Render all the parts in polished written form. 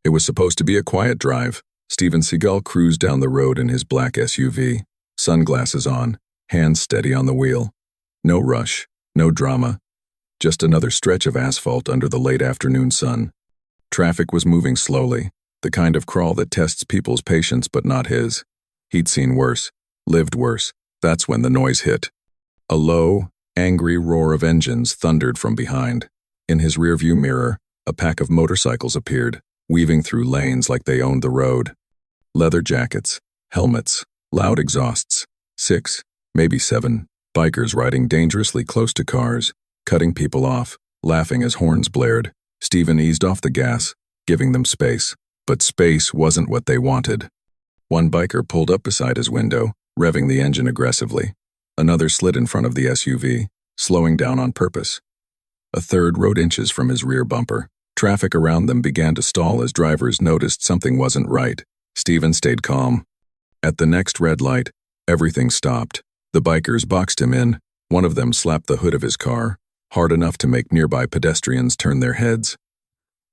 It was supposed to be a quiet drive. Steven Seagal cruised down the road in his black SUV, sunglasses on, hands steady on the wheel. No rush, no drama, just another stretch of asphalt under the late afternoon sun. Traffic was moving slowly, the kind of crawl that tests people's patience but not his. He'd seen worse, lived worse. That's when the noise hit. A low, angry roar of engines thundered from behind. In his rearview mirror, a pack of motorcycles appeared, weaving through lanes like they owned the road. Leather jackets, helmets, loud exhausts. 6, maybe 7, bikers riding dangerously close to cars, cutting people off, laughing as horns blared. Steven eased off the gas, giving them space. But space wasn't what they wanted. One biker pulled up beside his window, revving the engine aggressively. Another slid in front of the SUV, slowing down on purpose. A third rode inches from his rear bumper. Traffic around them began to stall as drivers noticed something wasn't right. Steven stayed calm. At the next red light, everything stopped. The bikers boxed him in. One of them slapped the hood of his car, hard enough to make nearby pedestrians turn their heads.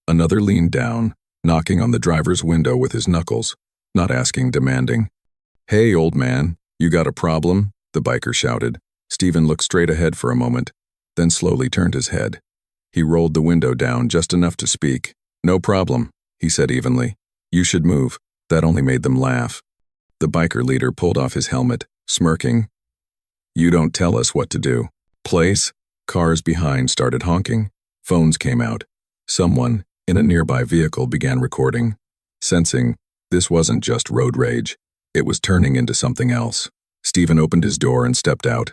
Another leaned down, knocking on the driver's window with his knuckles, not asking, demanding. "Hey, old man, you got a problem?" the biker shouted. Steven looked straight ahead for a moment, then slowly turned his head. He rolled the window down just enough to speak. "No problem," he said evenly. "You should move." That only made them laugh. The biker leader pulled off his helmet, smirking. "You don't tell us what to do." Place? Cars behind started honking. Phones came out. Someone, in a nearby vehicle, began recording. Sensing this wasn't just road rage, it was turning into something else. Steven opened his door and stepped out.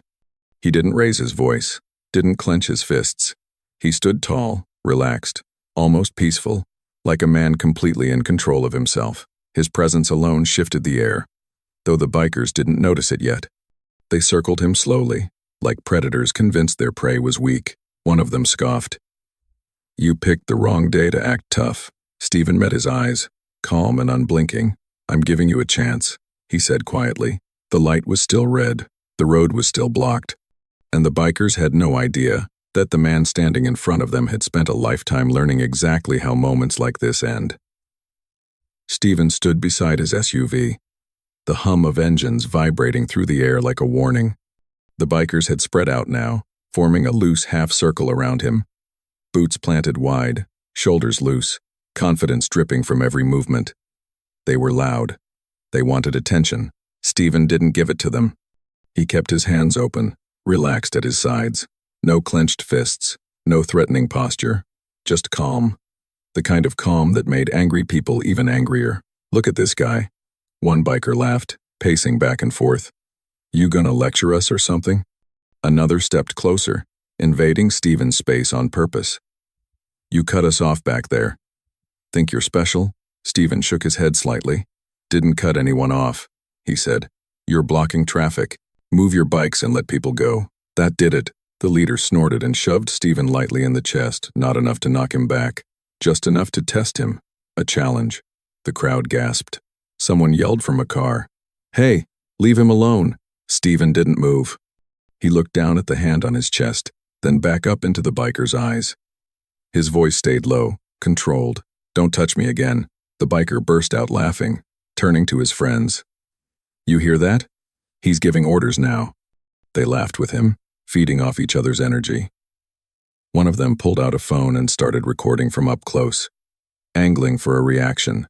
He didn't raise his voice, didn't clench his fists. He stood tall, relaxed, almost peaceful, like a man completely in control of himself. His presence alone shifted the air, though the bikers didn't notice it yet. They circled him slowly, like predators convinced their prey was weak. One of them scoffed. "You picked the wrong day to act tough." Steven met his eyes, calm and unblinking. "I'm giving you a chance," he said quietly. The light was still red, the road was still blocked, and the bikers had no idea that the man standing in front of them had spent a lifetime learning exactly how moments like this end. Steven stood beside his SUV, the hum of engines vibrating through the air like a warning. The bikers had spread out now, forming a loose half-circle around him. Boots planted wide, shoulders loose, confidence dripping from every movement. They were loud. They wanted attention. Steven didn't give it to them. He kept his hands open, relaxed at his sides. No clenched fists, no threatening posture, just calm. The kind of calm that made angry people even angrier. "Look at this guy." One biker laughed, pacing back and forth. "You gonna lecture us or something?" Another stepped closer, invading Steven's space on purpose. "You cut us off back there. Think you're special?" Steven shook his head slightly. "Didn't cut anyone off," he said. "You're blocking traffic. Move your bikes and let people go." "That did it." The leader snorted and shoved Steven lightly in the chest, not enough to knock him back, just enough to test him. A challenge. The crowd gasped. Someone yelled from a car. "Hey, leave him alone." Steven didn't move. He looked down at the hand on his chest, then back up into the biker's eyes. His voice stayed low, controlled. "Don't touch me again." The biker burst out laughing, turning to his friends. "You hear that? He's giving orders now." They laughed with him, feeding off each other's energy. One of them pulled out a phone and started recording from up close, angling for a reaction,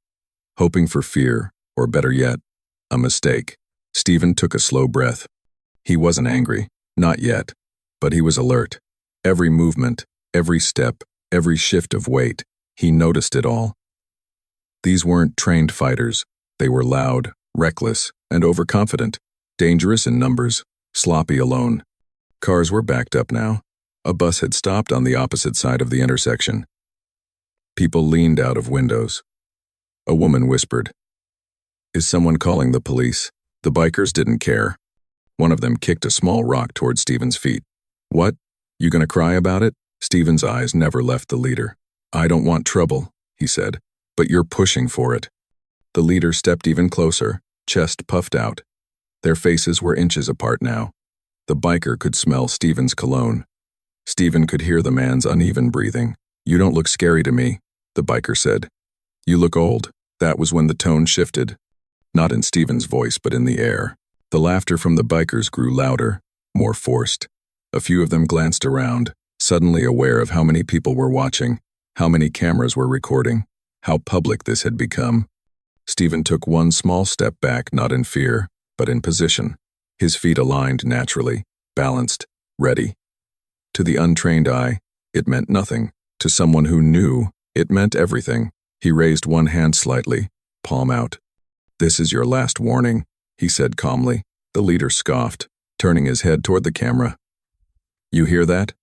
hoping for fear, or better yet, a mistake. Steven took a slow breath. He wasn't angry, not yet, but he was alert. Every movement, every step, every shift of weight, he noticed it all. These weren't trained fighters. They were loud, reckless, and overconfident, dangerous in numbers, sloppy alone. Cars were backed up now. A bus had stopped on the opposite side of the intersection. People leaned out of windows. A woman whispered, "Is someone calling the police?" The bikers didn't care. One of them kicked a small rock toward Steven's feet. "What? You gonna cry about it?" Steven's eyes never left the leader. "I don't want trouble," he said, "but you're pushing for it." The leader stepped even closer, chest puffed out. Their faces were inches apart now. The biker could smell Steven's cologne. Steven could hear the man's uneven breathing. "You don't look scary to me," the biker said. You look old. That was when the tone shifted. Not in Steven's voice, but in the air. The laughter from the bikers grew louder, more forced. A few of them glanced around, suddenly aware of how many people were watching, how many cameras were recording, how public this had become. Steven took one small step back, not in fear, but in position. His feet aligned naturally, balanced, ready. To the untrained eye, it meant nothing. To someone who knew, it meant everything. He raised one hand slightly, palm out. "This is your last warning," he said calmly. The leader scoffed, turning his head toward the camera. "You hear that?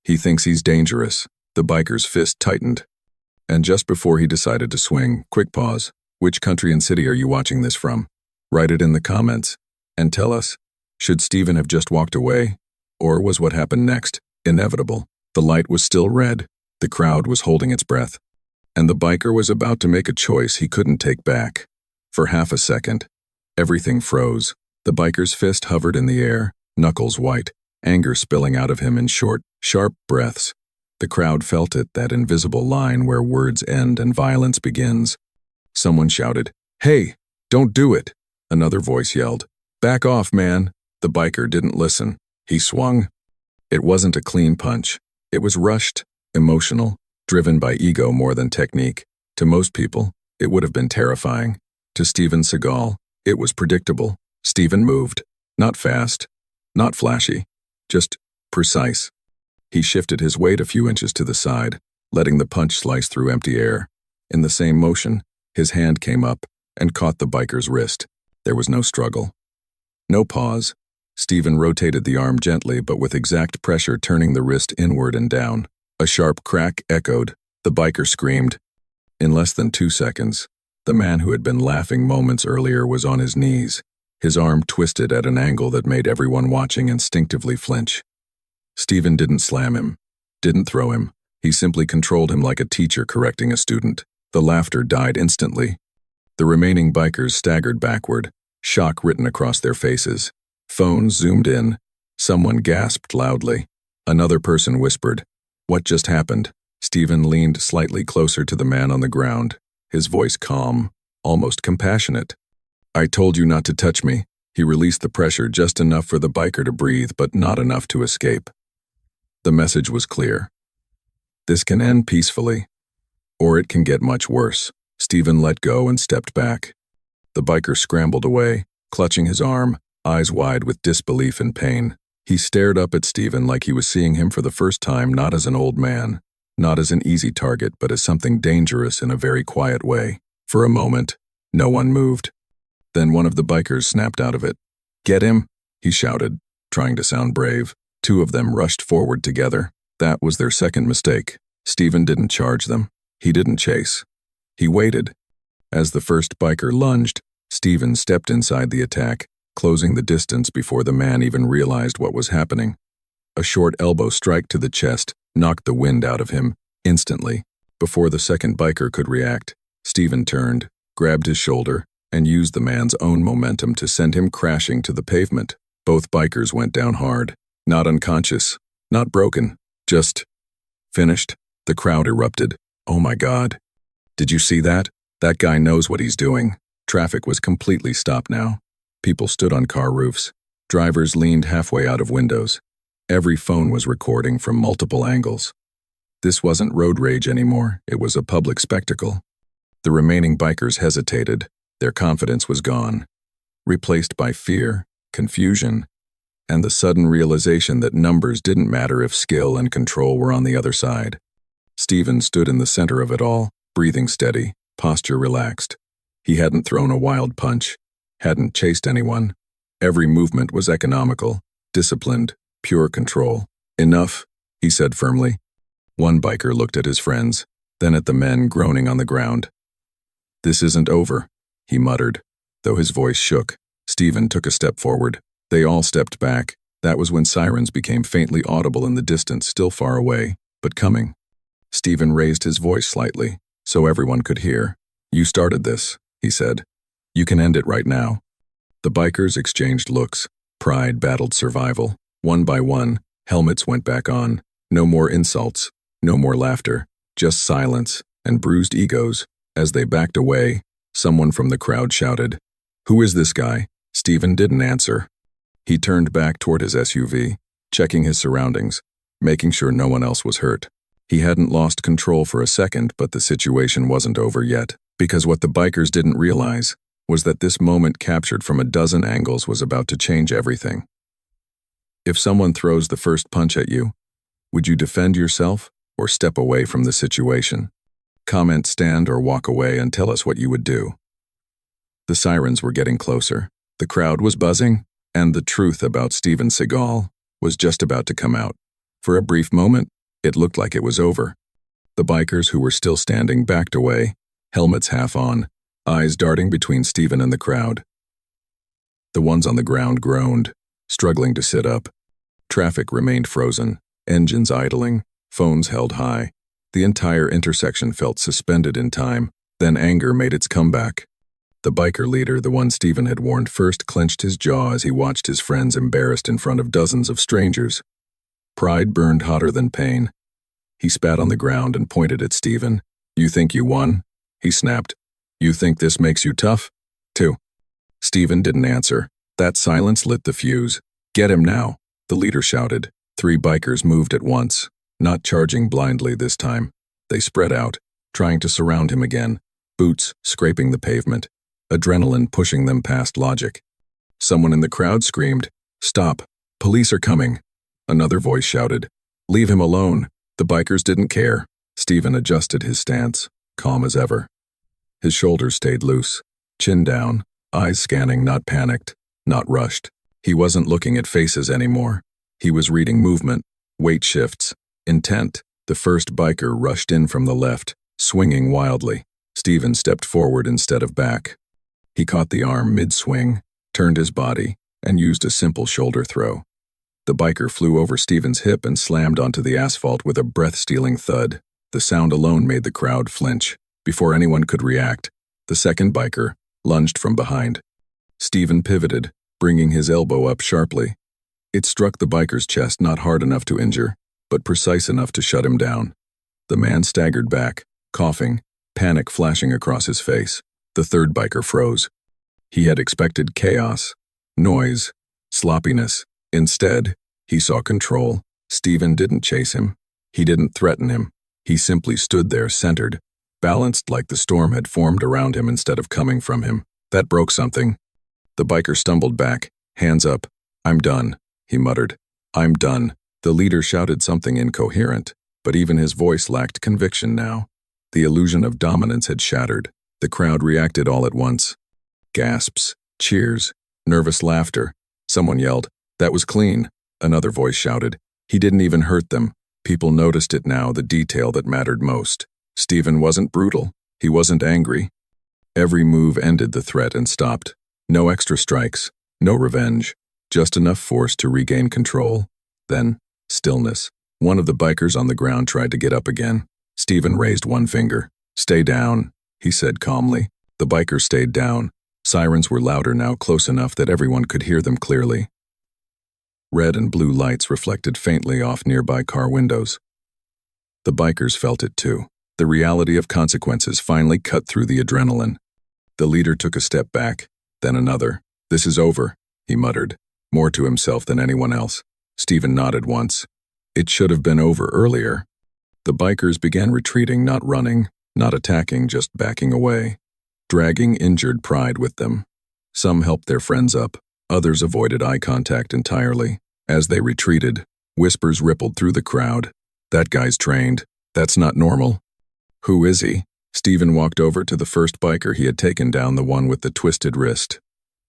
He thinks he's dangerous." The biker's fist tightened. And just before he decided to swing, quick pause. "Which country and city are you watching this from? Write it in the comments. And tell us, should Steven have just walked away? Or was what happened next inevitable?" The light was still red. The crowd was holding its breath. And the biker was about to make a choice he couldn't take back. For half a second, everything froze. The biker's fist hovered in the air, knuckles white, anger spilling out of him in short, sharp breaths. The crowd felt it, that invisible line where words end and violence begins. Someone shouted, "Hey, don't do it!" Another voice yelled, "Back off, man!" The biker didn't listen. He swung. It wasn't a clean punch. It was rushed, emotional, driven by ego more than technique. To most people, it would have been terrifying. To Steven Seagal, it was predictable. Steven moved. Not fast, not flashy, just precise. He shifted his weight a few inches to the side, letting the punch slice through empty air. In the same motion, his hand came up and caught the biker's wrist. There was no struggle. No pause. Steven rotated the arm gently but with exact pressure, turning the wrist inward and down. A sharp crack echoed. The biker screamed. In less than 2 seconds, the man who had been laughing moments earlier was on his knees, his arm twisted at an angle that made everyone watching instinctively flinch. Steven didn't slam him, didn't throw him. He simply controlled him like a teacher correcting a student. The laughter died instantly. The remaining bikers staggered backward, shock written across their faces. Phones zoomed in. Someone gasped loudly. Another person whispered, "What just happened?" Steven leaned slightly closer to the man on the ground, his voice calm, almost compassionate. "I told you not to touch me." He released the pressure just enough for the biker to breathe, but not enough to escape. The message was clear. This can end peacefully, or it can get much worse. Steven let go and stepped back. The biker scrambled away, clutching his arm, eyes wide with disbelief and pain. He stared up at Steven like he was seeing him for the first time, not as an old man, not as an easy target, but as something dangerous in a very quiet way. For a moment, no one moved. Then one of the bikers snapped out of it. "Get him!" he shouted, trying to sound brave. 2 of them rushed forward together. That was their second mistake. Steven didn't charge them. He didn't chase. He waited. As the first biker lunged, Steven stepped inside the attack, closing the distance before the man even realized what was happening. A short elbow strike to the chest knocked the wind out of him, instantly. Before the second biker could react, Steven turned, grabbed his shoulder, and used the man's own momentum to send him crashing to the pavement. Both bikers went down hard. Not unconscious, not broken, just finished. The crowd erupted. "Oh my God. Did you see that? That guy knows what he's doing." Traffic was completely stopped now. People stood on car roofs. Drivers leaned halfway out of windows. Every phone was recording from multiple angles. This wasn't road rage anymore. It was a public spectacle. The remaining bikers hesitated. Their confidence was gone, replaced by fear, confusion, and the sudden realization that numbers didn't matter if skill and control were on the other side. Steven stood in the center of it all, breathing steady, posture relaxed. He hadn't thrown a wild punch, hadn't chased anyone. Every movement was economical, disciplined, pure control. "Enough," he said firmly. One biker looked at his friends, then at the men groaning on the ground. "This isn't over," he muttered, though his voice shook. Steven took a step forward. They all stepped back. That was when sirens became faintly audible in the distance, still far away, but coming. Steven raised his voice slightly, so everyone could hear. "You started this," he said. "You can end it right now." The bikers exchanged looks. Pride battled survival. One by one, helmets went back on. No more insults, no more laughter, just silence and bruised egos. As they backed away, someone from the crowd shouted, "Who is this guy?" Steven didn't answer. He turned back toward his SUV, checking his surroundings, making sure no one else was hurt. He hadn't lost control for a second, but the situation wasn't over yet, because what the bikers didn't realize was that this moment captured from a dozen angles was about to change everything. If someone throws the first punch at you, would you defend yourself or step away from the situation? Comment, stand, or walk away and tell us what you would do. The sirens were getting closer. The crowd was buzzing, and the truth about Steven Seagal was just about to come out. For a brief moment, it looked like it was over. The bikers who were still standing backed away, helmets half on, eyes darting between Steven and the crowd. The ones on the ground groaned, struggling to sit up. Traffic remained frozen, engines idling, phones held high. The entire intersection felt suspended in time. Then anger made its comeback. The biker leader, the one Steven had warned first, clenched his jaw as he watched his friends embarrassed in front of dozens of strangers. Pride burned hotter than pain. He spat on the ground and pointed at Steven. "You think you won?" he snapped. "You think this makes you tough?" "Too." Steven didn't answer. That silence lit the fuse. "Get him now," the leader shouted. 3 bikers moved at once, not charging blindly this time. They spread out, trying to surround him again, boots scraping the pavement, adrenaline pushing them past logic. Someone in the crowd screamed, "Stop! Police are coming!" Another voice shouted, "Leave him alone." The bikers didn't care. Steven adjusted his stance, calm as ever. His shoulders stayed loose, chin down, eyes scanning, not panicked, not rushed. He wasn't looking at faces anymore. He was reading movement, weight shifts, intent. The first biker rushed in from the left, swinging wildly. Steven stepped forward instead of back. He caught the arm mid-swing, turned his body, and used a simple shoulder throw. The biker flew over Steven's hip and slammed onto the asphalt with a breath-stealing thud. The sound alone made the crowd flinch. Before anyone could react, the second biker lunged from behind. Steven pivoted, bringing his elbow up sharply. It struck the biker's chest, not hard enough to injure, but precise enough to shut him down. The man staggered back, coughing, panic flashing across his face. The third biker froze. He had expected chaos, noise, sloppiness. Instead, he saw control. Steven didn't chase him. He didn't threaten him. He simply stood there, centered, balanced, like the storm had formed around him instead of coming from him. That broke something. The biker stumbled back, hands up. "I'm done," he muttered. "I'm done." The leader shouted something incoherent, but even his voice lacked conviction now. The illusion of dominance had shattered. The crowd reacted all at once. Gasps, cheers, nervous laughter. Someone yelled, "That was clean." Another voice shouted, "He didn't even hurt them." People noticed it now, the detail that mattered most. Steven wasn't brutal. He wasn't angry. Every move ended the threat and stopped. No extra strikes, no revenge, just enough force to regain control. Then, stillness. One of the bikers on the ground tried to get up again. Steven raised one finger. "Stay down," he said calmly. The biker stayed down. Sirens were louder now, close enough that everyone could hear them clearly. Red and blue lights reflected faintly off nearby car windows. The bikers felt it too. The reality of consequences finally cut through the adrenaline. The leader took a step back, then another. "This is over," he muttered, more to himself than anyone else. Steven nodded once. It should have been over earlier. The bikers began retreating, not running, not attacking, just backing away, dragging injured pride with them. Some helped their friends up, others avoided eye contact entirely. As they retreated, whispers rippled through the crowd. "That guy's trained. That's not normal." "Who is he?" Steven walked over to the first biker he had taken down, the one with the twisted wrist.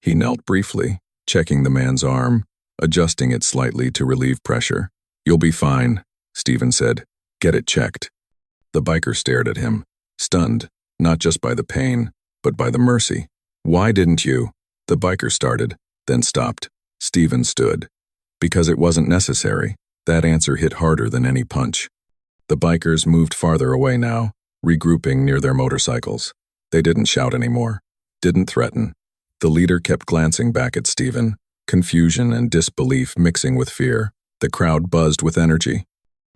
He knelt briefly, checking the man's arm, adjusting it slightly to relieve pressure. "You'll be fine," Steven said. "Get it checked." The biker stared at him, stunned, not just by the pain, but by the mercy. "Why didn't you?" The biker started, then stopped. Steven stood. "Because it wasn't necessary." That answer hit harder than any punch. The bikers moved farther away now, regrouping near their motorcycles. They didn't shout anymore, didn't threaten. The leader kept glancing back at Steven, confusion and disbelief mixing with fear. The crowd buzzed with energy.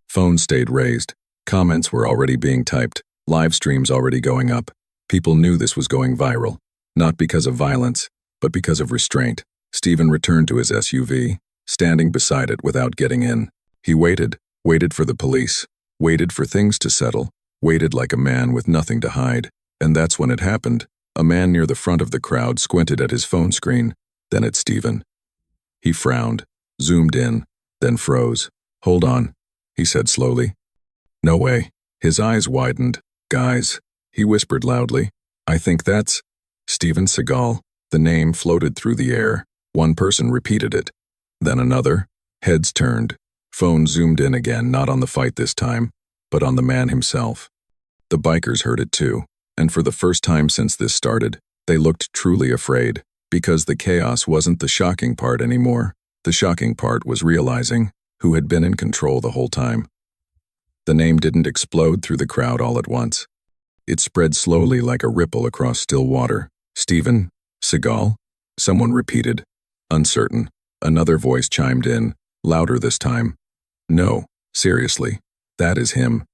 Phones stayed raised. Comments were already being typed, live streams already going up. People knew this was going viral, not because of violence, but because of restraint. Steven returned to his SUV, standing beside it without getting in. He waited for the police, waited for things to settle, waited like a man with nothing to hide. And that's when it happened. A man near the front of the crowd squinted at his phone screen, then at Steven. He frowned, zoomed in, then froze. "Hold on," he said slowly. "No way." His eyes widened. "Guys," he whispered loudly. "I think that's Steven Seagal." The name floated through the air. One person repeated it. Then another. Heads turned. Phone zoomed in again, not on the fight this time, but on the man himself. The bikers heard it too, and for the first time since this started, they looked truly afraid, because the chaos wasn't the shocking part anymore. The shocking part was realizing who had been in control the whole time. The name didn't explode through the crowd all at once. It spread slowly like a ripple across still water. "Steven Seagal?" Someone repeated, uncertain. Another voice chimed in, louder this time. "No, seriously, that is him."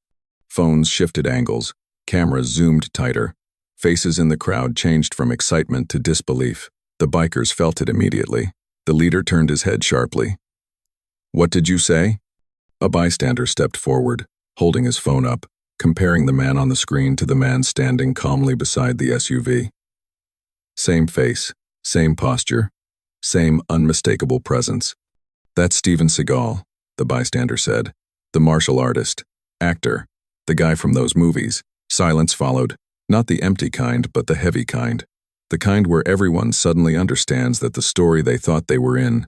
Phones shifted angles, cameras zoomed tighter. Faces in the crowd changed from excitement to disbelief. The bikers felt it immediately. The leader turned his head sharply. "What did you say?" A bystander stepped forward, holding his phone up, comparing the man on the screen to the man standing calmly beside the SUV. Same face, same posture, same unmistakable presence. "That's Steven Seagal," the bystander said. "The martial artist, actor, the guy from those movies." Silence followed, not the empty kind, but the heavy kind. The kind where everyone suddenly understands that the story they thought they were in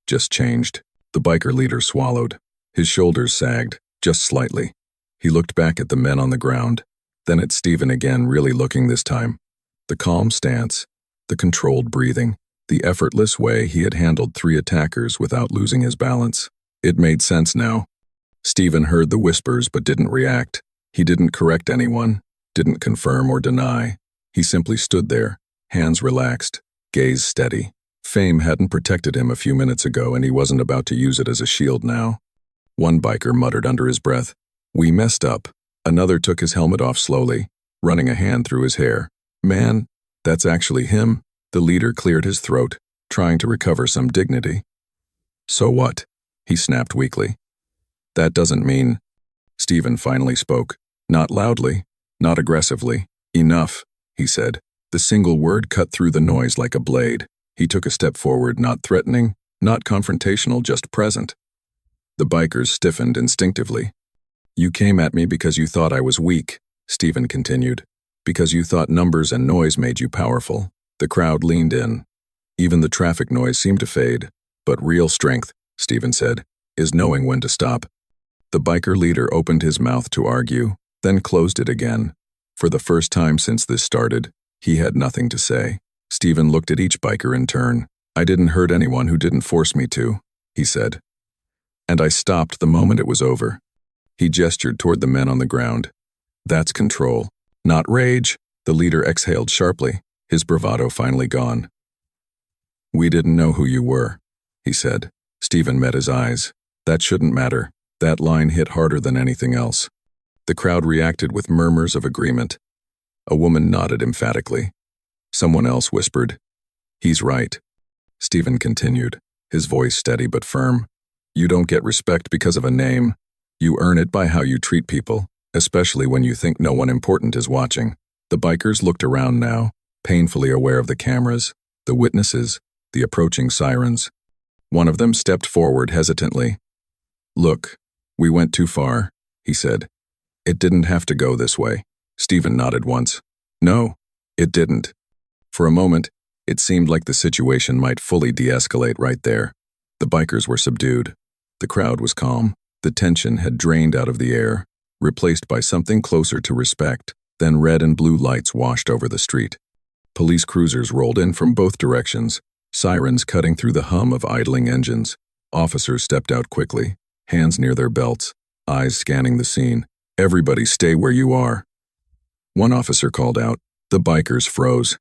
just changed. The biker leader swallowed. His shoulders sagged, just slightly. He looked back at the men on the ground, then at Steven again, really looking this time. The calm stance, the controlled breathing, the effortless way he had handled 3 attackers without losing his balance. It made sense now. Steven heard the whispers but didn't react. He didn't correct anyone, didn't confirm or deny. He simply stood there, hands relaxed, gaze steady. Fame hadn't protected him a few minutes ago, and he wasn't about to use it as a shield now. One biker muttered under his breath, "We messed up." Another took his helmet off slowly, running a hand through his hair. "Man, that's actually him." The leader cleared his throat, trying to recover some dignity. "So what?" he snapped weakly. "That doesn't mean—" Steven finally spoke, not loudly, not aggressively. "Enough," he said. The single word cut through the noise like a blade. He took a step forward, not threatening, not confrontational, just present. The bikers stiffened instinctively. "You came at me because you thought I was weak," Steven continued. "Because you thought numbers and noise made you powerful." The crowd leaned in. Even the traffic noise seemed to fade. "But real strength," Steven said, "is knowing when to stop." The biker leader opened his mouth to argue, then closed it again. For the first time since this started, he had nothing to say. Steven looked at each biker in turn. "I didn't hurt anyone who didn't force me to," he said. "And I stopped the moment it was over." He gestured toward the men on the ground. "That's control, not rage." The leader exhaled sharply, his bravado finally gone. "We didn't know who you were," he said. Steven met his eyes. "That shouldn't matter." That line hit harder than anything else. The crowd reacted with murmurs of agreement. A woman nodded emphatically. Someone else whispered, "He's right." Steven continued, his voice steady but firm. "You don't get respect because of a name. You earn it by how you treat people, especially when you think no one important is watching." The bikers looked around now, painfully aware of the cameras, the witnesses, the approaching sirens. One of them stepped forward hesitantly. "Look, we went too far," he said. "It didn't have to go this way." Steven nodded once. "No, it didn't." For a moment, it seemed like the situation might fully de-escalate right there. The bikers were subdued. The crowd was calm. The tension had drained out of the air, replaced by something closer to respect. Then red and blue lights washed over the street. Police cruisers rolled in from both directions, sirens cutting through the hum of idling engines. Officers stepped out quickly, hands near their belts, eyes scanning the scene. "Everybody stay where you are." One officer called out. The bikers froze.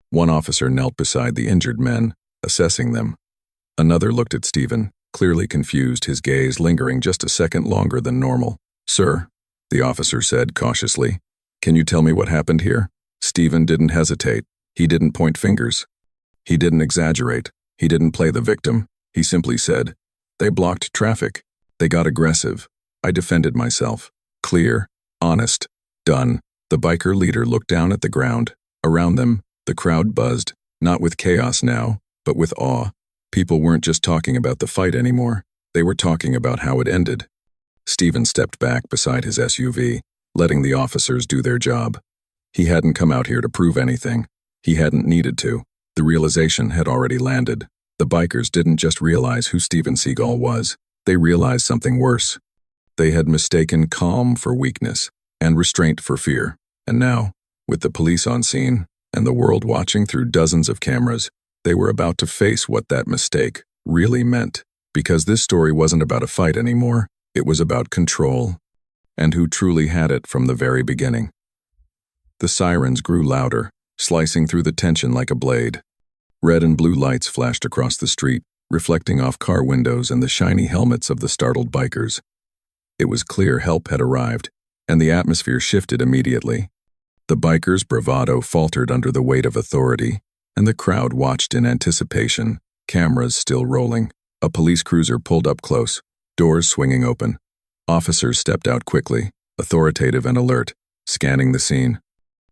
One officer knelt beside the injured men, assessing them. Another looked at Steven, clearly confused, his gaze lingering just a second longer than normal. "Sir," the officer said cautiously, "can you tell me what happened here?" Steven didn't hesitate. He didn't point fingers. He didn't exaggerate. He didn't play the victim. He simply said, "They blocked traffic. They got aggressive. I defended myself. Clear, honest, done." The biker leader looked down at the ground. Around them, the crowd buzzed, not with chaos now, but with awe. People weren't just talking about the fight anymore. They were talking about how it ended. Steven stepped back beside his SUV, letting the officers do their job. He hadn't come out here to prove anything. He hadn't needed to. The realization had already landed. The bikers didn't just realize who Steven Seagal was. They realized something worse. They had mistaken calm for weakness and restraint for fear. And now, with the police on scene and the world watching through dozens of cameras, they were about to face what that mistake really meant. Because this story wasn't about a fight anymore. It was about control. And who truly had it from the very beginning. The sirens grew louder, slicing through the tension like a blade. Red and blue lights flashed across the street, reflecting off car windows and the shiny helmets of the startled bikers. It was clear help had arrived, and the atmosphere shifted immediately. The bikers' bravado faltered under the weight of authority, and the crowd watched in anticipation, cameras still rolling. A police cruiser pulled up close, doors swinging open. Officers stepped out quickly, authoritative and alert, scanning the scene.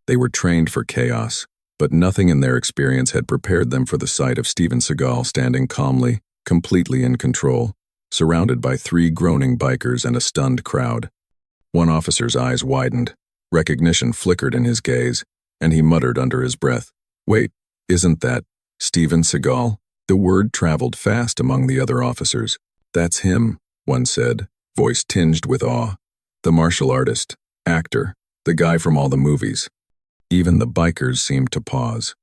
They were trained for chaos, but nothing in their experience had prepared them for the sight of Steven Seagal standing calmly, completely in control, surrounded by 3 groaning bikers and a stunned crowd. One officer's eyes widened. Recognition flickered in his gaze, and he muttered under his breath, "Wait, isn't that Steven Seagal?" The word traveled fast among the other officers. "That's him," one said, voice tinged with awe. "The martial artist, actor, the guy from all the movies." Even the bikers seemed to pause.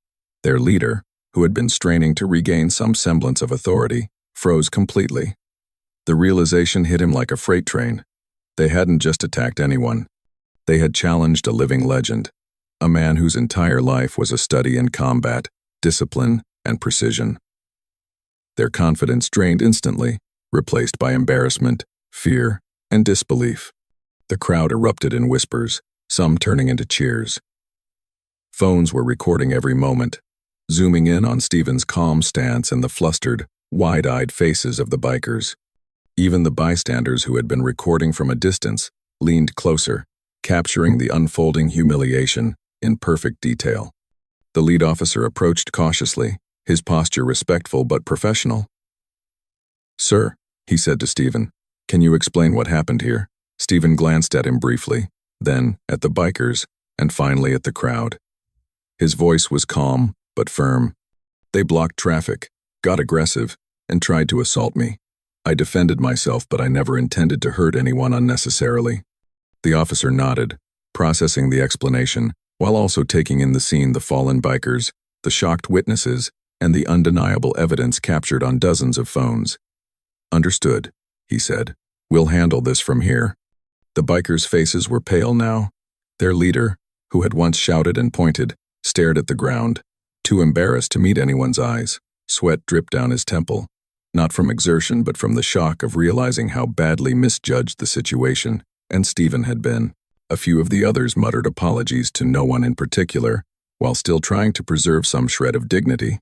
Their leader, who had been straining to regain some semblance of authority, froze completely. The realization hit him like a freight train. They hadn't just attacked anyone. They had challenged a living legend, a man whose entire life was a study in combat, discipline, and precision. Their confidence drained instantly, replaced by embarrassment, fear, and disbelief. The crowd erupted in whispers, some turning into cheers. Phones were recording every moment, zooming in on Steven's calm stance and the flustered, wide-eyed faces of the bikers. Even the bystanders who had been recording from a distance leaned closer, capturing the unfolding humiliation in perfect detail. The lead officer approached cautiously, his posture respectful but professional. "Sir," he said to Steven, "can you explain what happened here?" Steven glanced at him briefly, then at the bikers, and finally at the crowd. His voice was calm but firm. "They blocked traffic, got aggressive, and tried to assault me. I defended myself, but I never intended to hurt anyone unnecessarily." The officer nodded, processing the explanation, while also taking in the scene: the fallen bikers, the shocked witnesses, and the undeniable evidence captured on dozens of phones. "Understood," he said. "We'll handle this from here." The bikers' faces were pale now. Their leader, who had once shouted and pointed, stared at the ground, too embarrassed to meet anyone's eyes. Sweat dripped down his temple, not from exertion but from the shock of realizing how badly misjudged the situation and Steven had been. A few of the others muttered apologies to no one in particular, while still trying to preserve some shred of dignity.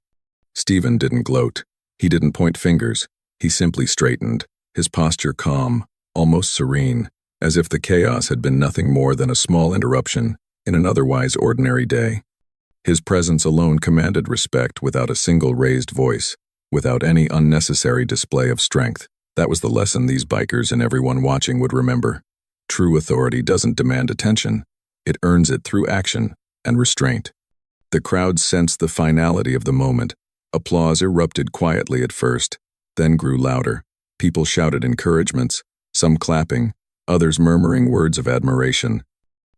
Steven didn't gloat. He didn't point fingers. He simply straightened, his posture calm, almost serene, as if the chaos had been nothing more than a small interruption in an otherwise ordinary day. His presence alone commanded respect without a single raised voice, without any unnecessary display of strength. That was the lesson these bikers and everyone watching would remember. True authority doesn't demand attention. It earns it through action and restraint. The crowd sensed the finality of the moment. Applause erupted quietly at first, then grew louder. People shouted encouragements, some clapping, others murmuring words of admiration.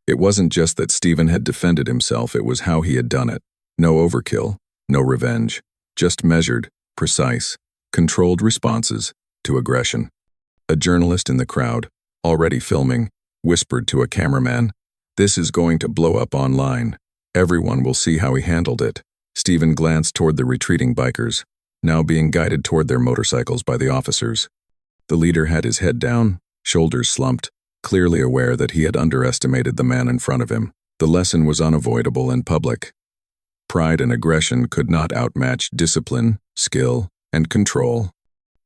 It wasn't just that Steven had defended himself, it was how he had done it. No overkill, no revenge, just measured, precise, controlled responses to aggression. A journalist in the crowd, already filming, whispered to a cameraman, "This is going to blow up online. Everyone will see how he handled it." Steven glanced toward the retreating bikers, now being guided toward their motorcycles by the officers. The leader had his head down, shoulders slumped, clearly aware that he had underestimated the man in front of him. The lesson was unavoidable and public. Pride and aggression could not outmatch discipline, skill, and control.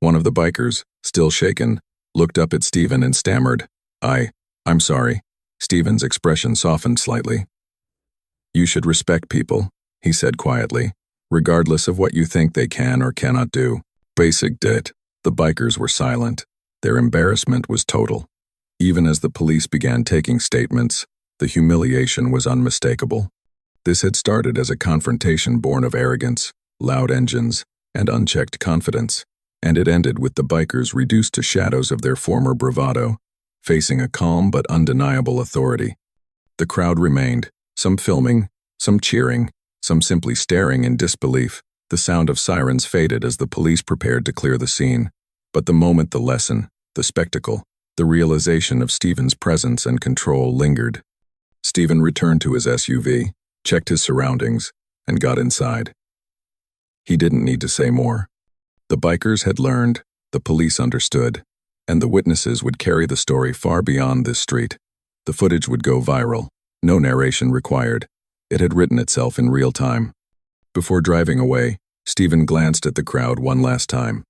One of the bikers, still shaken, looked up at Steven and stammered, I'm sorry." Steven's expression softened slightly. "You should respect people," he said quietly, "regardless of what you think they can or cannot do." Basic dit. The bikers were silent. Their embarrassment was total. Even as the police began taking statements, the humiliation was unmistakable. This had started as a confrontation born of arrogance, loud engines, and unchecked confidence, and it ended with the bikers reduced to shadows of their former bravado, facing a calm but undeniable authority. The crowd remained, some filming, some cheering, some simply staring in disbelief. The sound of sirens faded as the police prepared to clear the scene. But the moment the lesson, the spectacle, the realization of Steven's presence and control lingered. Steven returned to his SUV, checked his surroundings, and got inside. He didn't need to say more. The bikers had learned, the police understood, and the witnesses would carry the story far beyond this street. The footage would go viral, no narration required. It had written itself in real time. Before driving away, Steven glanced at the crowd one last time.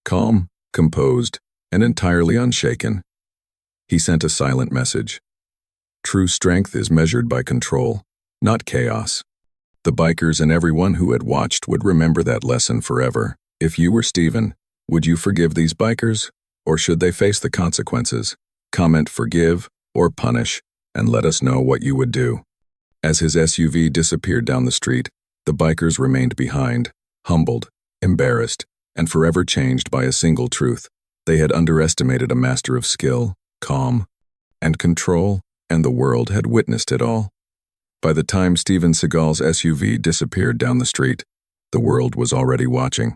Calm, composed, and entirely unshaken. He sent a silent message. True strength is measured by control, not chaos. The bikers and everyone who had watched would remember that lesson forever. If you were Steven, would you forgive these bikers? Or should they face the consequences? Comment forgive or punish, and let us know what you would do. As his SUV disappeared down the street, the bikers remained behind, humbled, embarrassed, and forever changed by a single truth. They had underestimated a master of skill, calm, and control, and the world had witnessed it all. By the time Steven Seagal's SUV disappeared down the street, the world was already watching.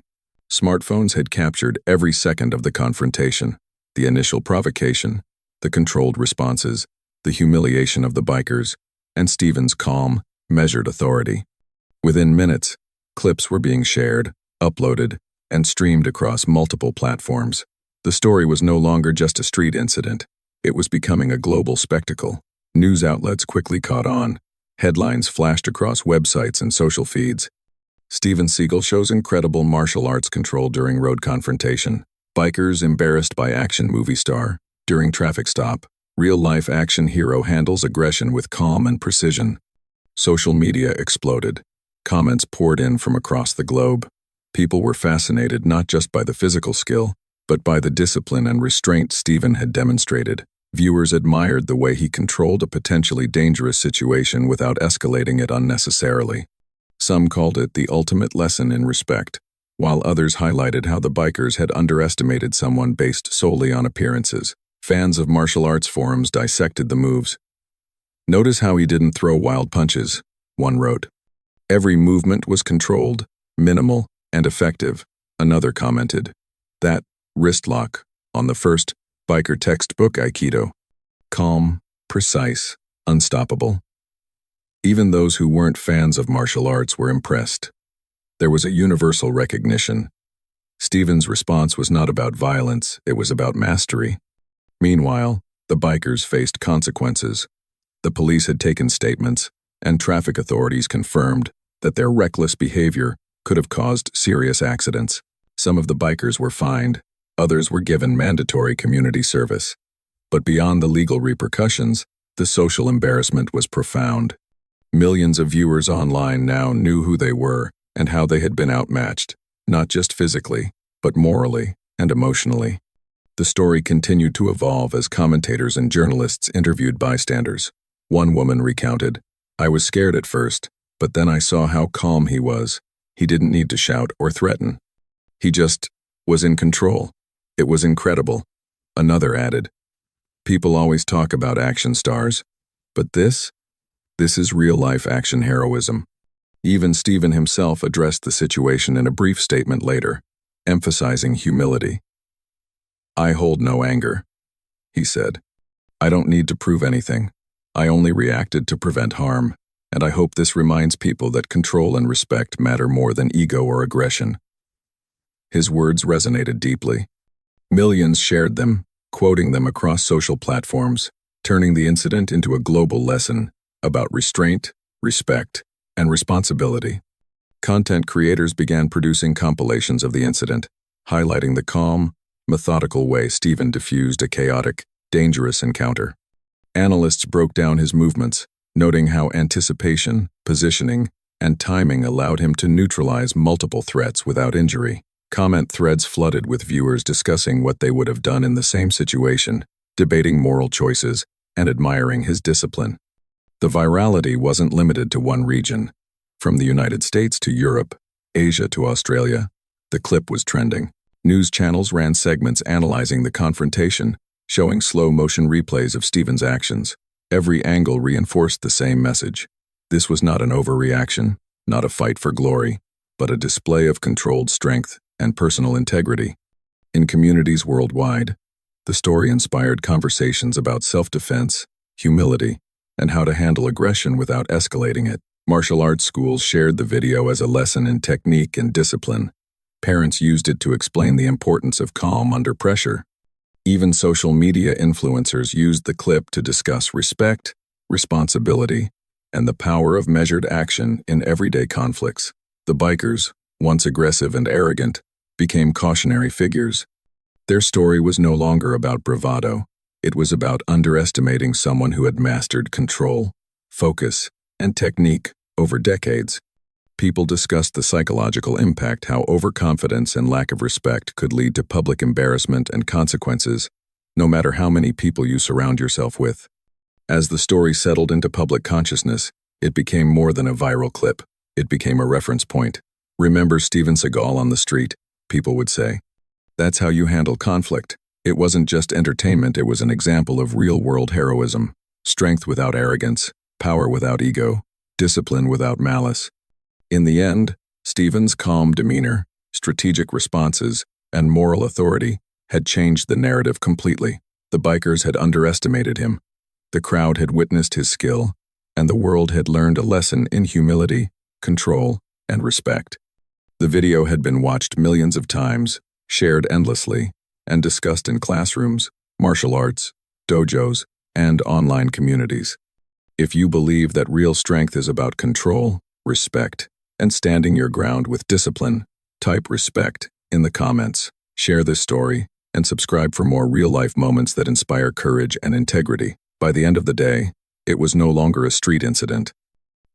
Smartphones had captured every second of the confrontation, the initial provocation, the controlled responses, the humiliation of the bikers, and Steven's calm, measured authority. Within minutes, clips were being shared, uploaded, and streamed across multiple platforms. The story was no longer just a street incident. It was becoming a global spectacle. News outlets quickly caught on. Headlines flashed across websites and social feeds. Steven Seagal shows incredible martial arts control during road confrontation. Bikers embarrassed by action movie star during traffic stop. Real-life action hero handles aggression with calm and precision. Social media exploded. Comments poured in from across the globe. People were fascinated not just by the physical skill, but by the discipline and restraint Steven had demonstrated. Viewers admired the way he controlled a potentially dangerous situation without escalating it unnecessarily. Some called it the ultimate lesson in respect, while others highlighted how the bikers had underestimated someone based solely on appearances. Fans of martial arts forums dissected the moves. Notice how he didn't throw wild punches, one wrote. Every movement was controlled, minimal, and effective, another commented. That wrist lock, on the first biker textbook Aikido. Calm, precise, unstoppable. Even those who weren't fans of martial arts were impressed. There was a universal recognition. Steven's response was not about violence, it was about mastery. Meanwhile, the bikers faced consequences. The police had taken statements, and traffic authorities confirmed that their reckless behavior could have caused serious accidents. Some of the bikers were fined, others were given mandatory community service. But beyond the legal repercussions, the social embarrassment was profound. Millions of viewers online now knew who they were and how they had been outmatched, not just physically, but morally and emotionally. The story continued to evolve as commentators and journalists interviewed bystanders. One woman recounted, "I was scared at first, but then I saw how calm he was. He didn't need to shout or threaten. He just was in control. It was incredible." Another added, "People always talk about action stars, but this is real-life action heroism." Even Steven himself addressed the situation in a brief statement later, emphasizing humility. "I hold no anger," he said. "I don't need to prove anything. I only reacted to prevent harm, and I hope this reminds people that control and respect matter more than ego or aggression." His words resonated deeply. Millions shared them, quoting them across social platforms, turning the incident into a global lesson. about restraint, respect, and responsibility. Content creators began producing compilations of the incident, highlighting the calm, methodical way Steven diffused a chaotic, dangerous encounter. Analysts broke down his movements, noting how anticipation, positioning, and timing allowed him to neutralize multiple threats without injury. Comment threads flooded with viewers discussing what they would have done in the same situation, debating moral choices, and admiring his discipline. The virality wasn't limited to one region. From the United States to Europe, Asia to Australia, the clip was trending. News channels ran segments analyzing the confrontation, showing slow-motion replays of Steven's actions. Every angle reinforced the same message. This was not an overreaction, not a fight for glory, but a display of controlled strength and personal integrity. In communities worldwide, the story inspired conversations about self-defense, humility, and how to handle aggression without escalating it. Martial arts schools shared the video as a lesson in technique and discipline. Parents used it to explain the importance of calm under pressure. Even social media influencers used the clip to discuss respect, responsibility, and the power of measured action in everyday conflicts. The bikers, once aggressive and arrogant, became cautionary figures. Their story was no longer about bravado. It was about underestimating someone who had mastered control, focus, and technique over decades. People discussed the psychological impact, how overconfidence and lack of respect could lead to public embarrassment and consequences, no matter how many people you surround yourself with. As the story settled into public consciousness, it became more than a viral clip. It became a reference point. Remember Steven Seagal on the street, people would say. That's how you handle conflict. It wasn't just entertainment, it was an example of real-world heroism. Strength without arrogance, power without ego, discipline without malice. In the end, Steven's calm demeanor, strategic responses, and moral authority had changed the narrative completely. The bikers had underestimated him. The crowd had witnessed his skill, and the world had learned a lesson in humility, control, and respect. The video had been watched millions of times, shared endlessly, and discussed in classrooms, martial arts, dojos, and online communities. If you believe that real strength is about control, respect, and standing your ground with discipline, type respect in the comments. Share this story, and subscribe for more real-life moments that inspire courage and integrity. By the end of the day, it was no longer a street incident.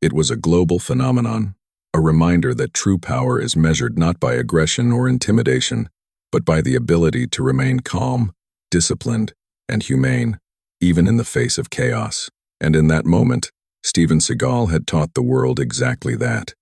It was a global phenomenon, a reminder that true power is measured not by aggression or intimidation, but by the ability to remain calm, disciplined, and humane, even in the face of chaos. And in that moment, Steven Seagal had taught the world exactly that.